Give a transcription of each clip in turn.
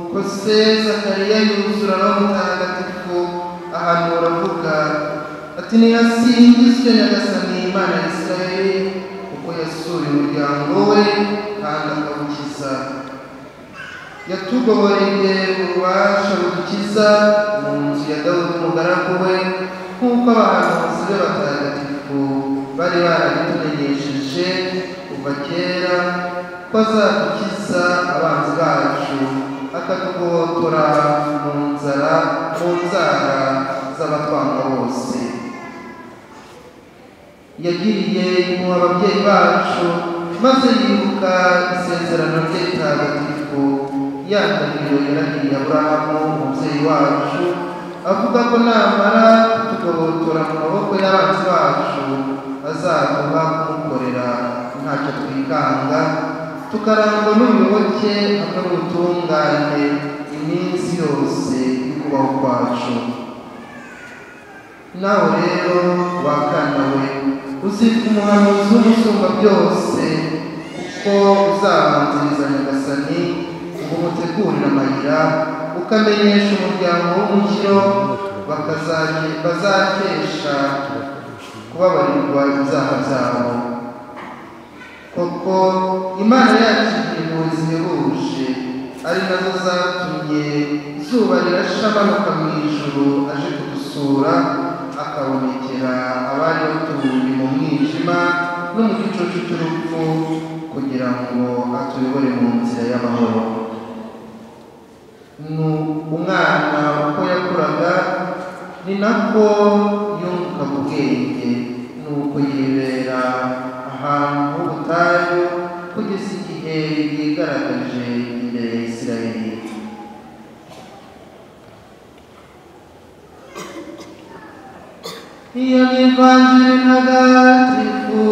Zakariya yuzura Roho Mutagatifu ahanura avuga ati niyasingizwe Nyagasani Imana ya Isirayeli kuko yasuye umuryango we kandi akawukiza. Yatugoboreye ububasha budukiza mu nzu ya Dawudi umugaragu we nk'uko abahanuzi be batagatifu bari barabitumenyesheje kuva kera ko azadukiza abanzi bacu akadugobotora mu nzara z'abatwanga bose. Yagiriye impuhwe ababyeyi bacu maze yibuka isezerano rye ritagatifu ya ndahiro yarahiriye Aburahamu umubyeyi wacu avuga ko namara kutugobotora mu maboko y'abanzi bacu azaduha kumukorera ntacyo twikanga tukarangwa n'ubuyoboke hamwe n'ubutungane iminsi yose y'ukubaho kwacu. Nawe rero wakana we uzitwa umuhanuzi w'umusumba byose kuko uzabanziriza Nyagasani ngo umutegurire amayira ukamenyesha umuryango w'umukiro bazakesha kubabarirwa ibyaha byabo. Koko Imana yacu impuhwe zihebuje ari nazo zatumye izuba rirasha amanuka mu ijuru aje kudusura akabonekera abari batuye mu mwijima no mu gicucu cy'urupfu kugira ngo atuyobore mu nzira y'amahoro. Umwana uko yakuraga ni nako yunguka mu bwenge nuko yibera ahantu h'ubutayu kugeza igihe yigaragaje imbere ya Isirayeli. Iyo ni Ivanjili ntagatifu.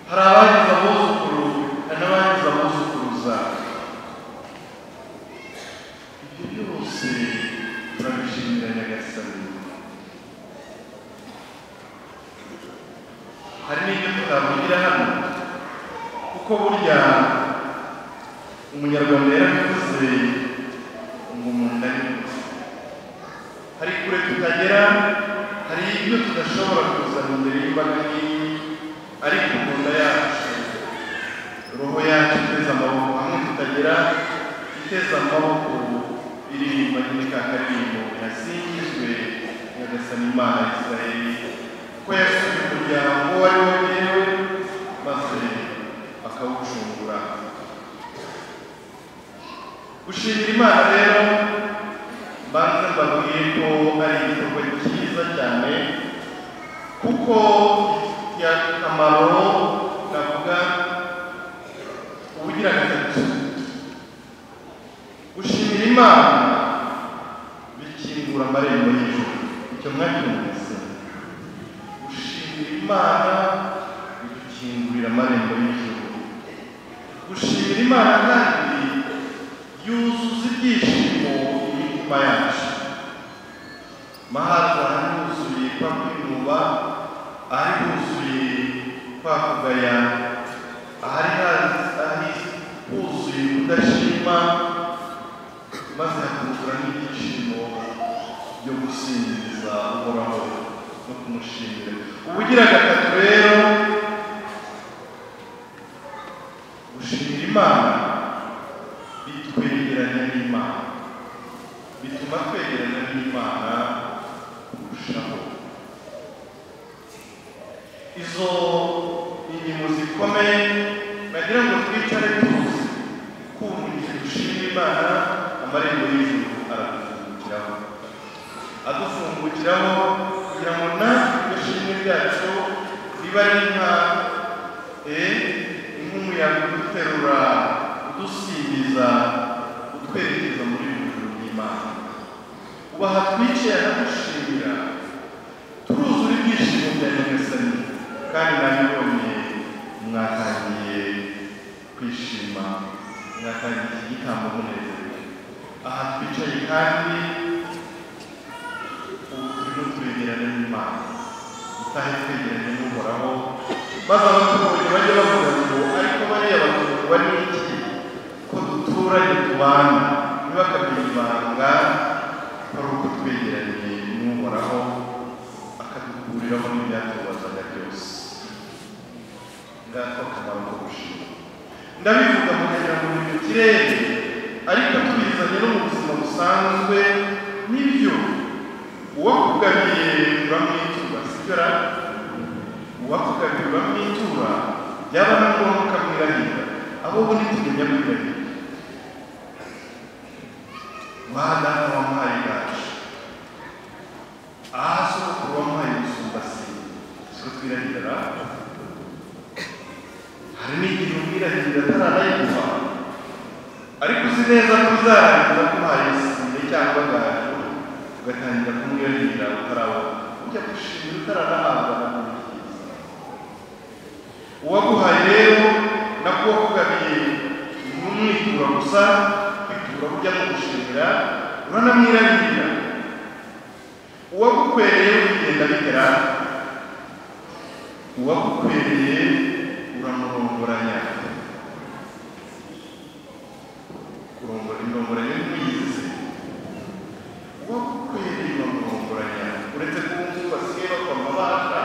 Hari abagize abuzukuruza nyagasani. Hari n'ibyo tutavugira hano kuko burya umunyarwanda yarabivuze ngo umuntu ari hari kure tutagera, hari ibyo tudashobora kuzana imbere y'imbaga nini, ariko munda yacu, roho yacu iteze amaboko hamwe tutagera, iteze amaboko iririmba nyine ka karirimbo yasingizwe nyagasani Imana ya Isiraheli ko yasubiye umuryango wari wagenewe maze akawucungura. Gushimira Imana rero mbanze mbabwiye ko ari igikorwa cyiza cyane kuko gifitiye akamaro navuga ubugira gatatu. Gushimira Imana bikingura amarembo y'ijuru, icyo mwacyumvise. Gushimira Imana bidukingurira amarembo y'ijuru. Gushimira Imana kandi yuzuza ibyishimo imitima yacu. Mahatwa hari huzuye kwa kwinuba, ahari huzuye kwa kugaya, ahari huzuye kudashima, maze hakuzura n'ibyishimo byo gusingiza Uhoraho no kumushimira. Ubugira gatatu rero, gushimira Imana bitwegeranya n'Imana, bituma twegeranya n'Imana kurushaho. Izo ingingo zikomeye nagira ngo twicare tuzi kumva igihe dushimira Imana, amarembo y'ijuru aradufungukiraho, adufungukiraho kugira ngo natwe iryo shimwe ryacu riba ari nk'umuyaga uduterura, udusingiza, utwerekeza muri ijuru ry'Imana. Ubu aha twicaye anadushimira, turuzura ibyishimo bya nyagasani, kandi nabibonye mwatangiye kwishima, mwatangiye iki gitambo munezerewe. Aha twicaye kandi ubu turimo twegerana n'Imana, dutahe twegeranye n'Uhoraho, maze abatubonye bajye bavuga ngo ariko bariya batungwa n'iki ko duturanye tubana, ntibakamenye ibanga ari uko twegeranye n'Uhoraho akadukuriraho n'ibyatubazaga byose. Ngako akamaro ko gushima. Ndabivuga mukagira ngo ni mu kirere, ariko tubizanye no mu buzima busanzwe. Nibyo uwakugabiye uramwitura, sibyo ra? Uwakugabiye uramwitura, byaba na ngombwa ukamwirahira. Abo ubundi tumenya kwirahira. Data wampaye gaje, sogokuru wampaye ubusumbasi, siko twirahira. Hari n'igihe umwirahirira atararayiguha, ariko uzi neza ko uzarangiza kuhaye isinde cyangwa gaje, ugatangira kumwirahirira utarabona. Ujya gushimira utaranahabwa na buri byiza. Uwaguhaye rero nako wakugabiye n'umwitura gusa, kwitura ujya no gushimira, uranamwirahirira. Uwagukwereye ugenda bigera, uwagukwereye uramurongoranya. Kurongora indongoranya n'uyize. Uwagukwereye uramurongoranya. Uretse kumva basigaye bakora amabasha,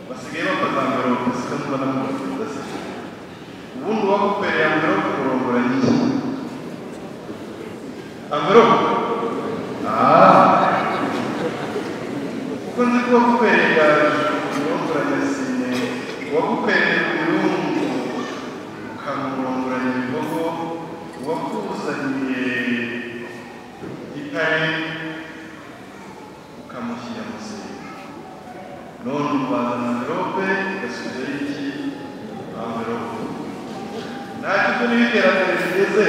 basigaye bakoza amverope, siko tuba namubaza udasize. Ubundi uwagukwereye amverope kurongoranya iki? Amverope? Kuko nzi ko wakukwereye gaje kurongoranya sine, uwagukwereye ibirungu ukamurongoranya ibihogo, uwakuzaniye gitare ukamushyira mu zindi. None ubazana amverope ugasubizayo iki? Amverope. Ntacyo ibyo niyo iterambere rigeze,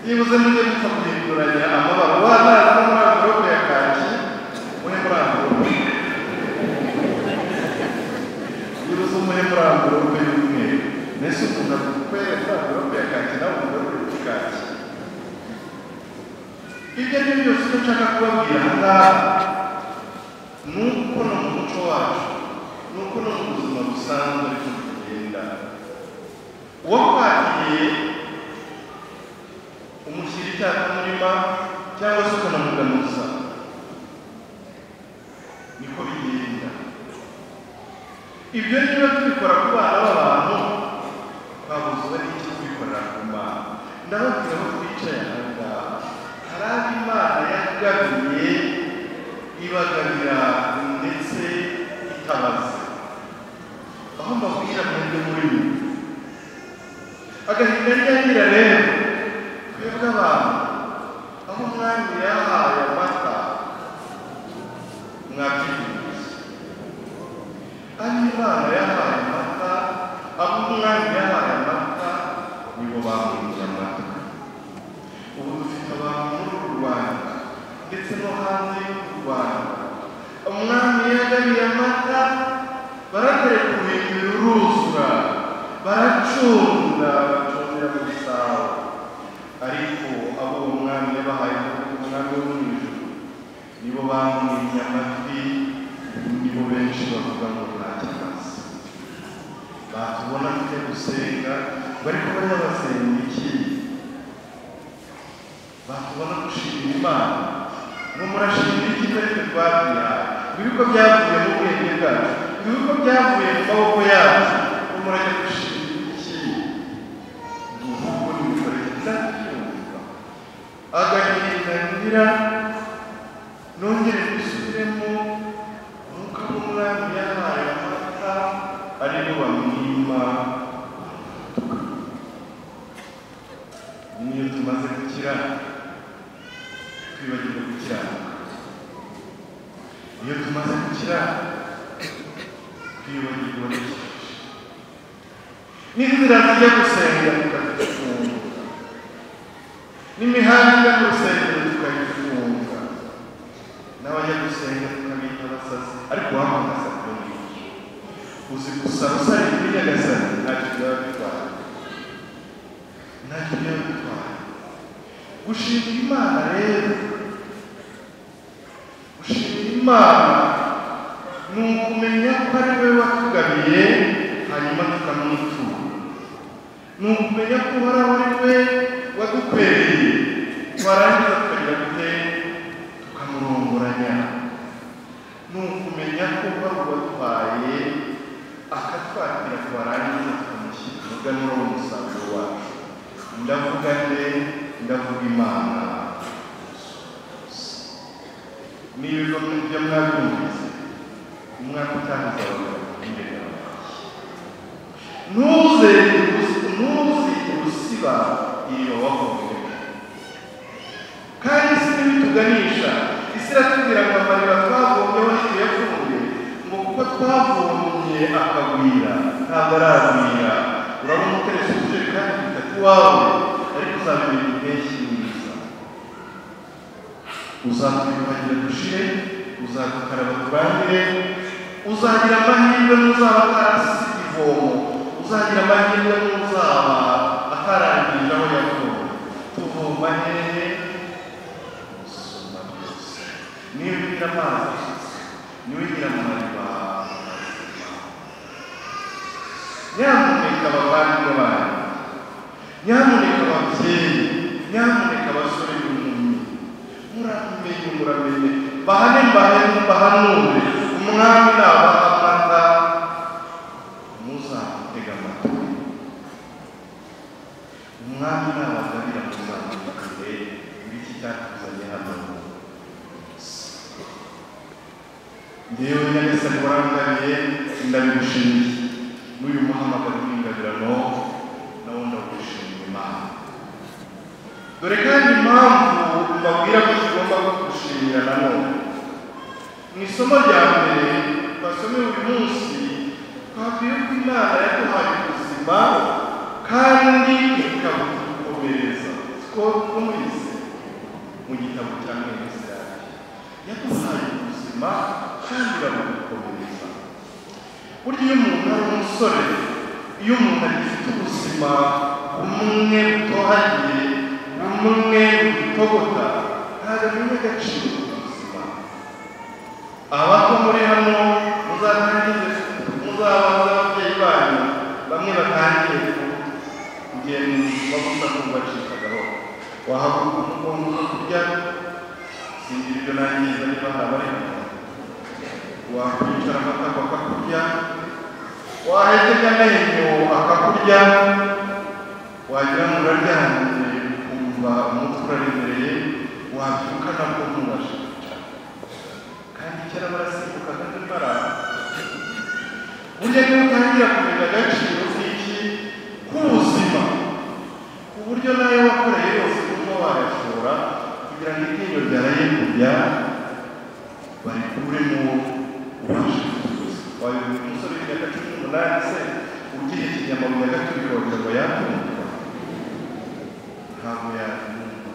byibuze mujye mupfa guhinduranya amabara. Wazaza muri amverope ya kaki, muhe muri amverope. Byibuze umuhe muri amverope y'umweru. Mbese umuntu akwereka amverope ya kaki nawe amverope ya kaki. ibyo ari byo byose nshaka kubabwira aha ngaha ni uko no mu muco wacu ni uko no mu buzima busanzwe ariko tugenda uwakwakiriye umushyira icyaha murima cyangwa se ukanamuganuza niko bigenda. Ibyo niba tubikora ku bana b'abantu twabuze n'iki kubikorera ku Mana. Ndababwira aho twicaye aha ngaha hari abo Imana yagabiye ibagabira ndetse itabaza, aho mbabwira mwebwe muri mwe agahinda ntiyagira rero twebwe abantu aho umwami yahaye amata mwabyihuse, aho Imana yahaye amata, aho umwami yahaye amata nibo bamwinjiye amata. Ubu dufite abantu muri uru Rwanda ndetse no hanze y'u Rwanda umwami yagabiye amata baratereka uruhimbi ruruzura baracunda bacundira mu gisabo, ariko abo uwo mwami yabahaye umwami wo mu ijuru nibo bamwimye amatwi, nibo benshi bavuga ngo ntacyo amaze. Batubona tujya gusenga bariko bariya basenga iki? Batubona gushimira Imana ngo murashimira iki ariko twabwihaye? Ibigo byavuye mu bwenge bwacu, ibigo byavuye mu maboko yacu, ngo murajya gushimira iki? Nuko nimukorere ndabyumva agahinda ngira nongere mbisubiremo nuko abo umwami yahaye amata aribo bamwima. Niyo tumaze gukira twibagirwa gukiranuka, iyo tumaze gukira twibagirwa n'ikindi, n'inzira zijya gusenga tukazifunga, n'imihanda ijya mu rusengero tukayifunga, n'abajya gusenga tukabita abasazi. Ariko wamamaza kuri ngiki uzi gusa usari kuri Nyagasani ntacyo byaba bitwaye, ntacyo byaba bitwaye. Gushimira Imana rero, gushimira Imana ni ukumenya ko ari we watugabiye hanyuma tukamwitura, ni ukumenya ko uhoraho ari we wadukwereye twarangiza tukagira gute tukamurongoranya, ni ukumenya ko hari uwadutwaye akatwakira twarangiza tukamushyira umuganura w'umusaruro wacu. Ndavuga nde? Ndavuga Imana. Niba ibyo mwabyumvise umwaka utahiza imbere yawe, ntuze urusiba iyo wahombye. Kandi isi ntibituganisha, isi iratubwira ngo amarira twavomyeho ntituyafunge, ngo kuko twavomye akagwira ntabwo aragwira. Urabona ukoresha utujerekani dutatu iwawe ariko uzabimenya impeshyi mwiza, uzatwiyuhagira dushire, uzadukaraba turangire, uzagira amahirwe n'uzaba atarasize ivomo, uzagira amahirwe n'uzaba atarangije aho yavoma. Tuvoma hehe? Usoma byose. Niba ugira amazi asutse, niba ugira amariba mazima. Nyamuneka abavandimwe banyu, nyamuneka ababyeyi, nyamuneka abasore n'inkumi, muramenye bahanure umwami nabaha amata muzamutega amatwi, umwami nabagabira muzamutege. Ngiki cyatuzanye hano. Ngewe Nyagasani warangabiye ndabigushimiye n'uyu muhamagaro w'ingabirano nawo ndawushimira Imana. Dore kandi impamvu mbabwira ko tugomba gushimira nanone, mu isomo rya mbere twasomeye uyu munsi twabwiye ko Imana yaduhaye ubuzima kandi ikabudukomereza. Siko mubizi mu gitabo cya Mwenesirari yaduhaye ubuzima kandi irabudukomereza. Burya iyo umuntu ari umusore, iyo umuntu agifite ubuzima bumwe butohagiye, bumwe butogota, nta menya agaciro k'ubuzima. Abato muri hano muzabaza ababyeyi banyu bamwe batangiye kugenda babuza kubacika gahoro. Wahaguruka umugongo kurya singira ibyo nangiza niba habari, wakwicara amatako akakurya, wahekenya amenyo akakurya, wagira ngo uraryamye ukumva umutwe uraremereye, wabyuka nabwo ntubashe kwicara. Kandi kera barasimbuka kandi barara. Burya niba utangira kumenya agaciro k'iki k'ubuzima, ku buryo nawe wakoreye yose kuba wayashora kugira ngo iryinyo ryaraye kurya barikuremo ubashe kuguza. Wayoboye umusore w'imyaka 18 se ugiye ikinyamabuye agaturika ngo yakumva ntabwo yakumva.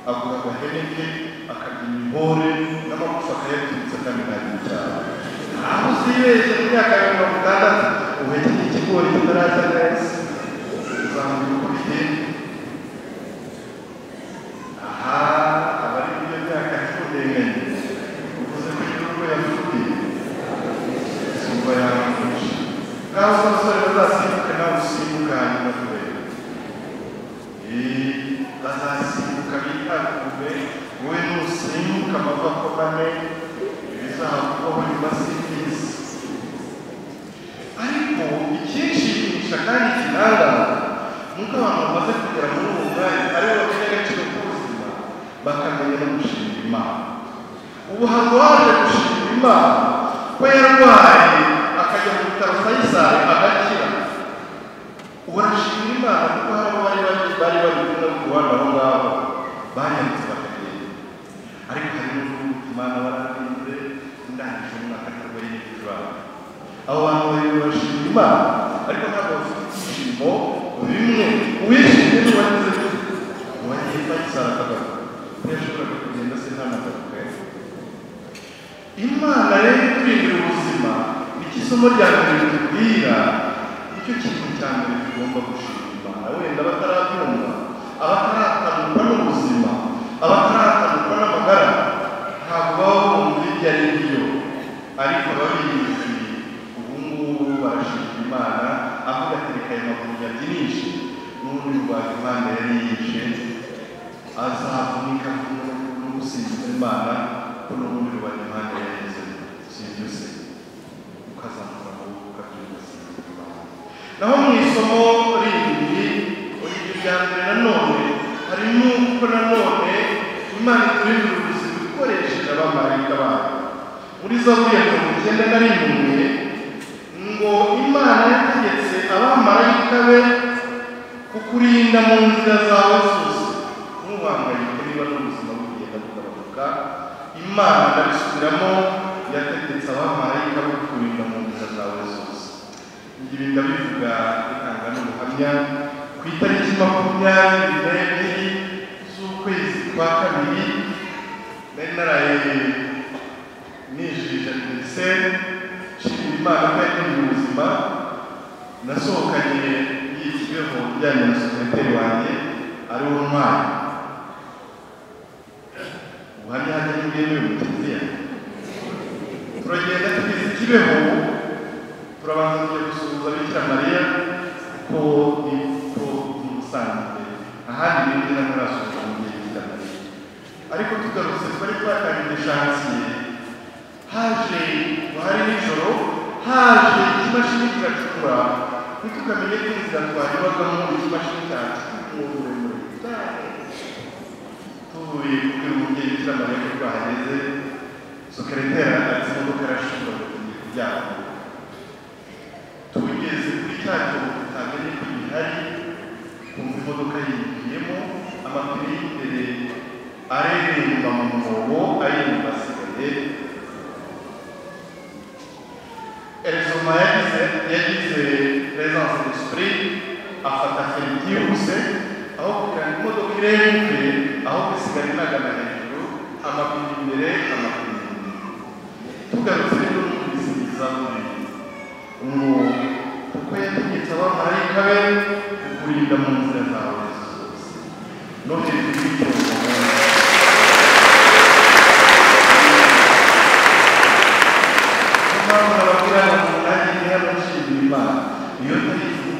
Agura agahene ke akarya imihore n'amagufa akayatwitsa kandi ntabwo cyane. Aho uzibeshye mu myaka ya 60 uhekeye ikigori kitaraza neza uzamura uko bigenda. Aha abari muri iyo myaka ntibundenganye uvuze ko igihugu yavugiye simba yaramufashe. Ngaho abasore bazasimbuka nawe usimbuka hanyuma kubera bazasimbuka bitakuwe wowe nusimbuka amava akomane ibizakubaho nyuma simbizi. Ariko ikinshimisha kandi kinangaza nuko abantu bamaze kugera muri uwo mwanya aribo bamenya agaciro k'ubuzima bakamenya no gushimira Imana. Ubu hano waje gushimira Imana ko yarwaye akajya mu bitaro Faisal agakira. Urashimira Imana kuko hari bari kumwe ku ruhande aho ngaho banyanditse bakagenda. Ariko hari n'ubu Imana bararinze ndangije umwaka ntarwaye n'ibicurane. Abo bantu barashimira Imana ariko ntabwo bafite ibyishimo bimwe. Uwishimye n'uwagize uwagiye Faisal akagaruka ntiyashoboraga kugenda se ntanagaruka. Imana rero iturindira ubuzima iki somo rya mbere ritubwira nicyo kintu cya mbere tugomba gushimira Imana. Wenda batarabyumva, abataratanurwa n'ubuzima, abataratanurwa n'amagara ntabwo baba bumva ibyo ari byo, ariko babizi ubu ngubu barashimira Imana. Avuga ati reka ayo maguru yabyinishe n'ubundi rwa Imana yari yishe azavunika n'ugusingiza Imana ko n'ubundi rwa Imana yari yishe sibyo se ukazamuka amaboko ukabyugasingiza Imana. Naho mu isomo rindi uribyo rya mbere nanone harimo uko nanone Imana iturindira ubuzima ikoresheje abamarayika bayo. Muri Zaburi ya 91 ngo Imana yategetse abamarayika be kukurinda mu nzira zawe zose. Ntuhangayike niba n'ubuzima bugenda bugabanuka. Imana ndabisubiramo yategetse abamarayika be kukurinda mu nzira zawe zose. Ibi ndabivuga bitanga n'ubuhamya ku itariki 22 z'ukwezi kwa kabiri nari naraye nijije Minisiteri nshimira Imana ko yageneye ubuzima. Nasohokanye y'ikibeho bijyanye na sekreteri wanjye ari wo ntwari. Ubuhamya hajya n'ubwemewe mu kiliziya. Turagenda tugeze Kibeho turabanza kujya gusuhuza Bikira Mariya ko musanze ahandi binjira murasuhuza umubyeyi Bikira Mariya. Ariko tugarutse twari twatangije shansiye, haje hari nijoro haje ikimashini kiracukura ntitukamenya ko inzira twanyuragamo ikimashini cyacukura muremure cyane. Tuvuye kubwira umubyeyi Bikira Mariya ko twahageze, sekreteri ati imodoka irashobora kugiye kuryama. Tugeze kuri cya cyobo tutamenye ko gihari kumva imodoka yinjiyemo, amapine y'imbere areremba mu mwobo ayiremba asigaye. Elzoma yagize présence d'esprit afata feri byihuse aho kugira ngo imodoka irenguke aho gusigara inagana hejuru, amapine imbere amapine inyuma. Tugarutse rero n'ubwisingiza ngo kuko yategetse abamarayika be kukurinda mu nzira zawe zose. No hejuru y'icyobo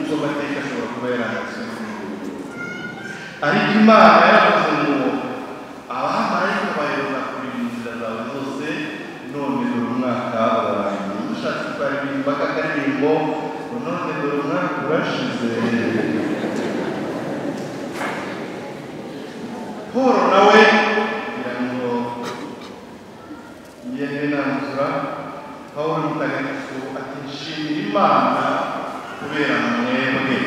nubwo amateka ashobora kuba yaranditse ariko Imana yaravuze ngo abamarayika bayoboza kuri inzira zawe zose none dore umwaka urarangiye ushatse twaririmba akaririmbo none dore umwaka urashize Paul nawe kugira ngo yende nanzura Paul mutagatifu ati nshimira Imana kubera mwebwe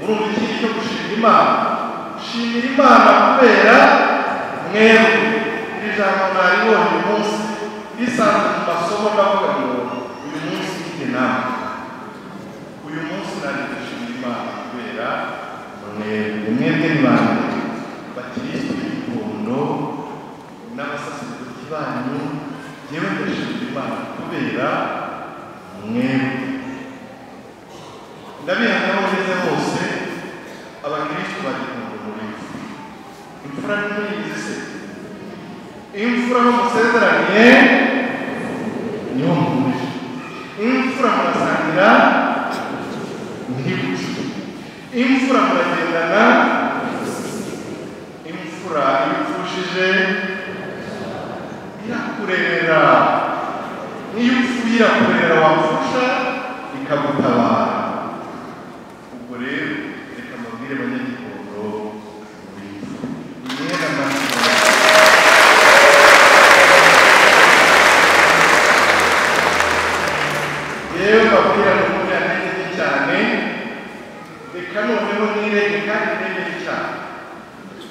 urumva iki cyo gushimira Imana shimira Imana kubera mwebwe iri jambo naribonye uyu munsi risanzwe mu masomo ndavuga ngo uyu munsi ite nawe uyu munsi nari gushimira Imana kubera mwebwe ni bande bakristo b'igikondo n'abasaseredoti banyu yewe ndashimira Imana kubera mwebwe ndabihana neza hose abakristo bagikondo muri imfura n'iyizi se imfura musezeranye niho mumuje imfura murasangira ntibuze imfura muragendana imfura ipfushije irakurera niyo upfuye irakurera wapfusha ikagutabara ubwo rero reka mbabwire abanyagikondo imyenda masoro yewe mbabwira ngo munyantege cyane reka noneho nirenge kandi nirenge cyane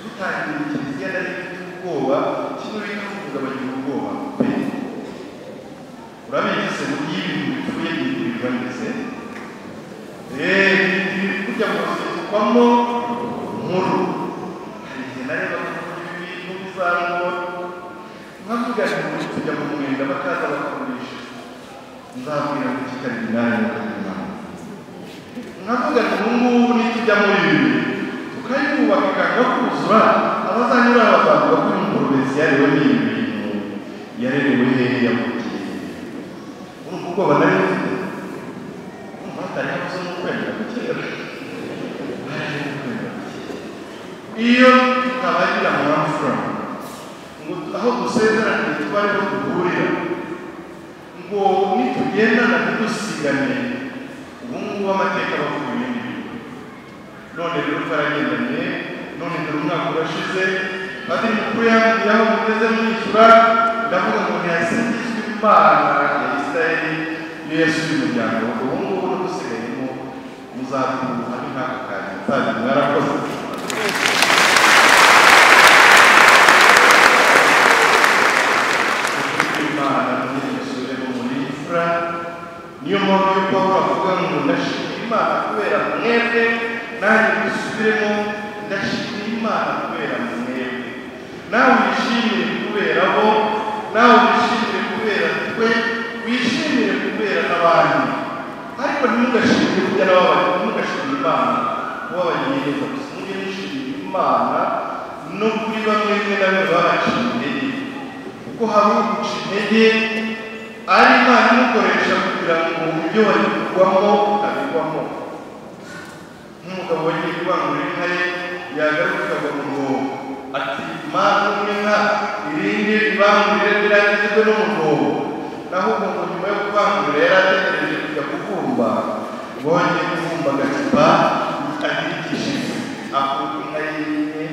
dutangira ikiliziya nari mfite ubwoba kimwe bita kuvuga bagira ubwoba pe urabizi se mu gihe ibintu bipfuye byitirirwa ndetse kujya mu rusetukwamo nkuru hari igihe nareba ibintu bizango nkavuga ngo tujya mu mwenda bakaza bakagurisha nzabwira ngo kikarinari n'akanyama nkavuga ngo ubungubu nitujya muri ibi tukayubaka ikanga kuzura abazanyura bazavuga ko umuporobesi yarewe n'ibintu yarerewe hehe yamugiye urumva ubwoba nari mfite urumva hatari habuze n'ukwemera gukera iyo tukabagira mu mfura ngo aho dusezeraniye tuba ariho duhurira ngo nitugendana ntidusigane ubungubu amateka bavuga ibindi bintu none rero twaragendanye none dore umwaka urashize padiri mukuru yambwiye aho mugeze mwishyura ndavuga ngo ntihasingizwe Imana ya Isirayeli niyo yasubiye umuryango ubungubu n'udusigayemo muzaduha n'intaka kanyu padiri mwarakoze niyo mpamvu yo Pawulo avuga ngo ndashimira Imana kubera mwebwe nanjye mbisubiremo ndashimira Imana kubera mwebwe nawe wishimire kubera bo nawe wishimire kubera twe wishimire kubera n'abandi ariko ntimugashimire kujya n'ababari ntimugashimire Imana kuba bagiye neza gusa mujye mwishimira Imana no kuri bamwe na bamwe babaciye intege kuko hari uguca intege ari Imana imukoresha kugira ngo ibyo bari kugwamo abigwamo nk'umugabo wagiye kubangurira inka ye yagaruka ngo ati Mana n'inka irindi ibangurire birangizwe n'umugobo naho ubwo nyuma yo kubangurira yari ategereje kujya kuvumba bongeye kuvumba agacupa ahirikishije akura inka ye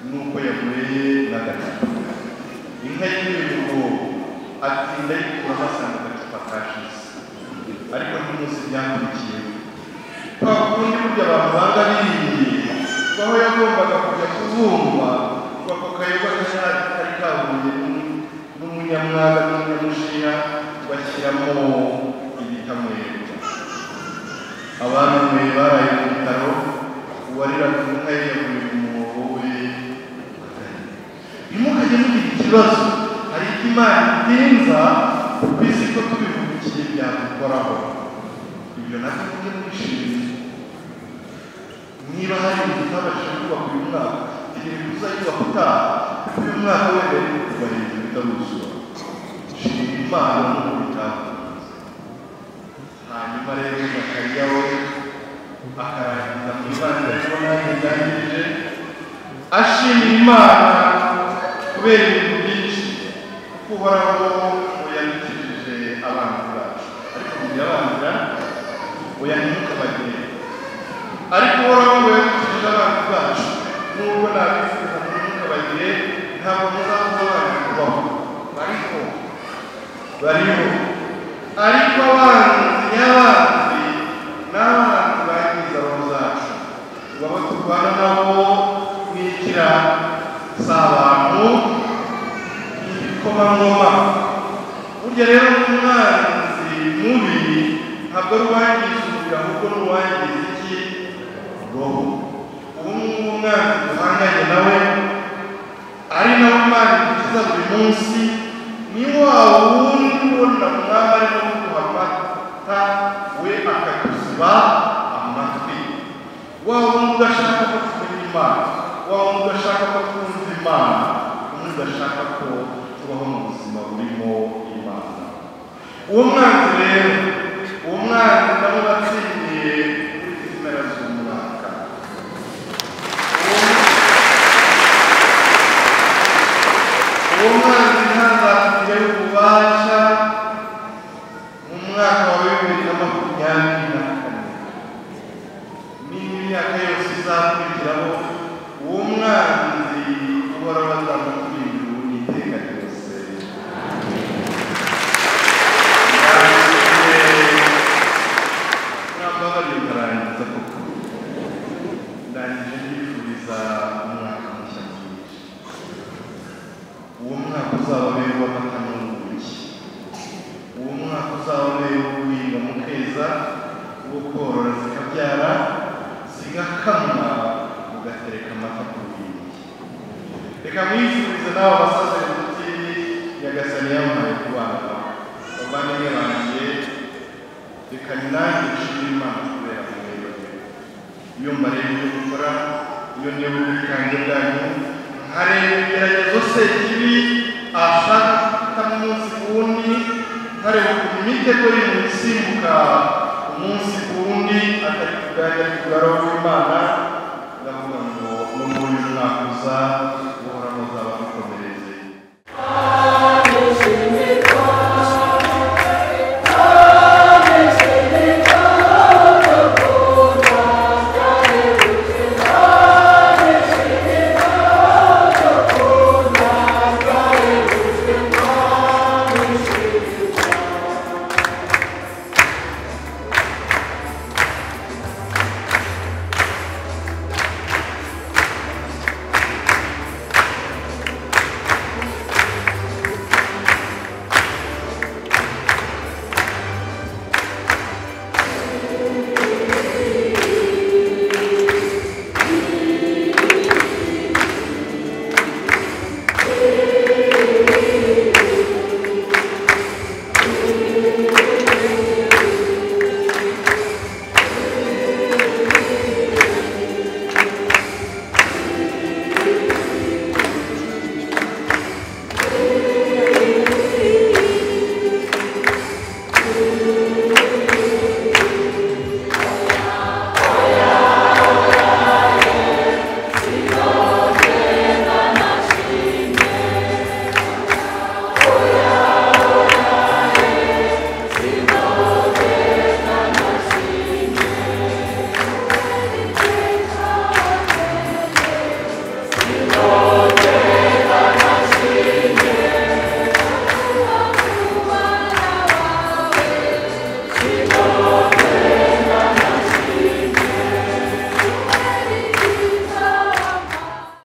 nuko yaguye n'agacupa inka y'imivugo atinda yikura amasanga agacupa kashize ariko ntimuzi byakurikiye kwa kundi burya abantu banga biringiye aho yagombaga kujya kuvumba ngo ako kayoga kari kahuye n'umunyamwaga n'umunyamushiha bashyiramo ibitamwera abantu mwe baraye mu bitaro uwarira ku nka ye yaguye mu mwobo we ntimukajye mugira ikibazo hari icyo Imana itinza ku isi ko tubivugiye byadukoraho ibyo nabyo mujye mwishimira niba hari ibintu utabashije kubaka uyu mwaka tegereza uzayubaka utaha kuko uyu mwaka wenda ari kuva hejuru utaruzura shimira Imana n'uko bitakunze hanyuma rero Zakariya we akarangiza mu ibanga kubona yangije ashimira Imana kubera ibintu byinshi kuko uhoraho yadukijije abanzi bacu ariko mu gihe abanzira oya ntimukabagire ariko uhoraho yadukijije abanzi bacu nubwo nabifuza ntimukabagire ntabwo muzaza abanzi kubaho bariho ariko abanzi nyabanzi n'abanzi bagize abo zacu baba turwana nabo mwikira si abantu ibikomangoma burya rero umwanzi mubi ntabwo ari uwangiza umubiri ahubwo ni uwangiza iki roho ubu ngubu umwanzi duhanganye nawe ari nawe Imana idukiza buri munsi ni wa wundi ubona umwami arimo kuduha amata we akadusiba amatwi wa wundi udashaka ko tumenya Imana wa wundi udashaka ko twumva Imana undi udashaka ko tubaho mu buzima burimo Imana uwo mwanzi rero uwo mwanzi nabo batsindiye kuri izi mpera z'umwaka uwo mwanzi ntazatugire ububasha mu mwaka wa 2024 n'imyaka yose izakurikiraho uwo mwanzi uhora batanga kuri ijuru n'iteka ryose ntabwo bikarangiza koko ndangije ndifuriza umwaka mushya mwinshi uwo mwaka uzababera uw'amata n'ubuki uwo mwaka uzababera uw'uguhinga mukeza uwo korora zikabyara zigakamwa ugatereka amata ku bindi reka mwifurize nawe abasaza inshuti Nyagasani yamuhaye kubana bavandimwe banjye reka nanjye nshimire Imana kubera mwebwe iyo mbareba ibyo gukora iyo ndeba ubwitange bwanyu nkareba ibigeragezo se kibi ashaka gufata umunsi ku wundi nkareba ukuntu imitego y'umuntu isimbuka umunsi ku wundi atari kuganira ku bwaro bw'Imana ndavuga ngo no muri uyu mwaka uza